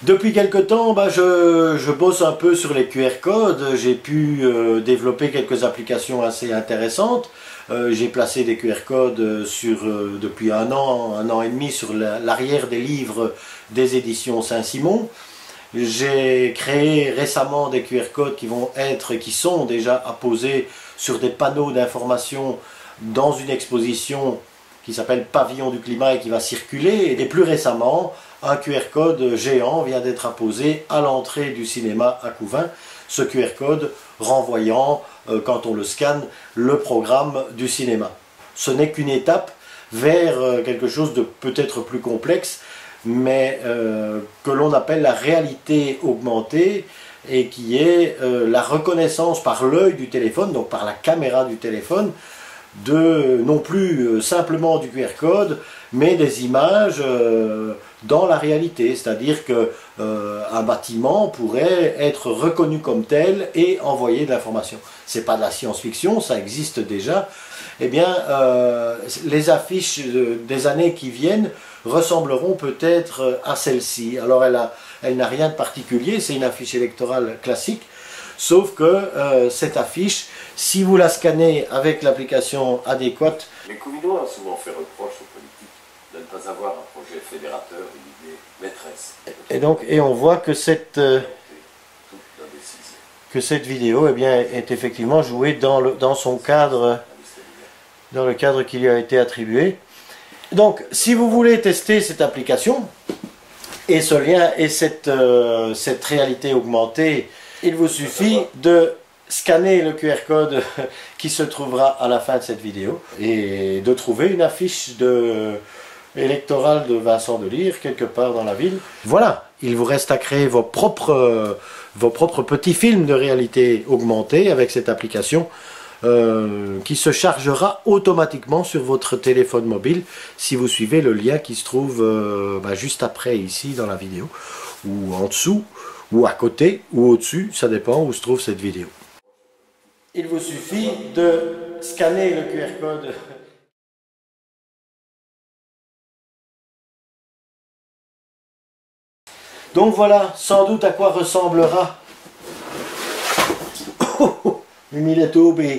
Depuis quelque temps, je bosse un peu sur les QR codes. J'ai pu développer quelques applications assez intéressantes. J'ai placé des QR codes depuis un an et demi sur l'arrière des livres des éditions Saint-Simon. J'ai créé récemment des QR codes qui sont déjà apposés sur des panneaux d'information dans une exposition qui s'appelle Pavillon du climat et qui va circuler. Et plus récemment, un QR code géant vient d'être apposé à l'entrée du cinéma à Couvain. Ce QR code renvoyant, quand on le scanne, le programme du cinéma. Ce n'est qu'une étape vers quelque chose de peut-être plus complexe, mais que l'on appelle la réalité augmentée, et qui est la reconnaissance par l'œil du téléphone, donc par la caméra du téléphone, non plus simplement du QR code, mais des images dans la réalité. C'est-à-dire qu'un bâtiment pourrait être reconnu comme tel et envoyer de l'information. Ce n'est pas de la science-fiction, ça existe déjà. Eh bien, les affiches des années qui viennent ressembleront peut-être à celle-ci. Alors elle n'a rien de particulier, c'est une affiche électorale classique, sauf que cette affiche, si vous la scannez avec l'application adéquate... Mais Couvinon a souvent fait reproche aux politiques de ne pas avoir un projet fédérateur, une idée maîtresse. Et on voit que cette vidéo est effectivement jouée dans son cadre, dans le cadre qui lui a été attribué. Donc, si vous voulez tester cette application, et ce lien, et cette réalité augmentée, il vous suffit de scanner le QR code qui se trouvera à la fin de cette vidéo, et de trouver une affiche électorale de Vincent Delire, quelque part dans la ville. Voilà, il vous reste à créer vos propres petits films de réalité augmentée avec cette application, qui se chargera automatiquement sur votre téléphone mobile si vous suivez le lien qui se trouve juste après ici dans la vidéo, ou en dessous, ou à côté, ou au-dessus, ça dépend où se trouve cette vidéo. Il vous suffit de scanner le QR code. Donc voilà sans doute à quoi ressemblera. Mimile Tobi.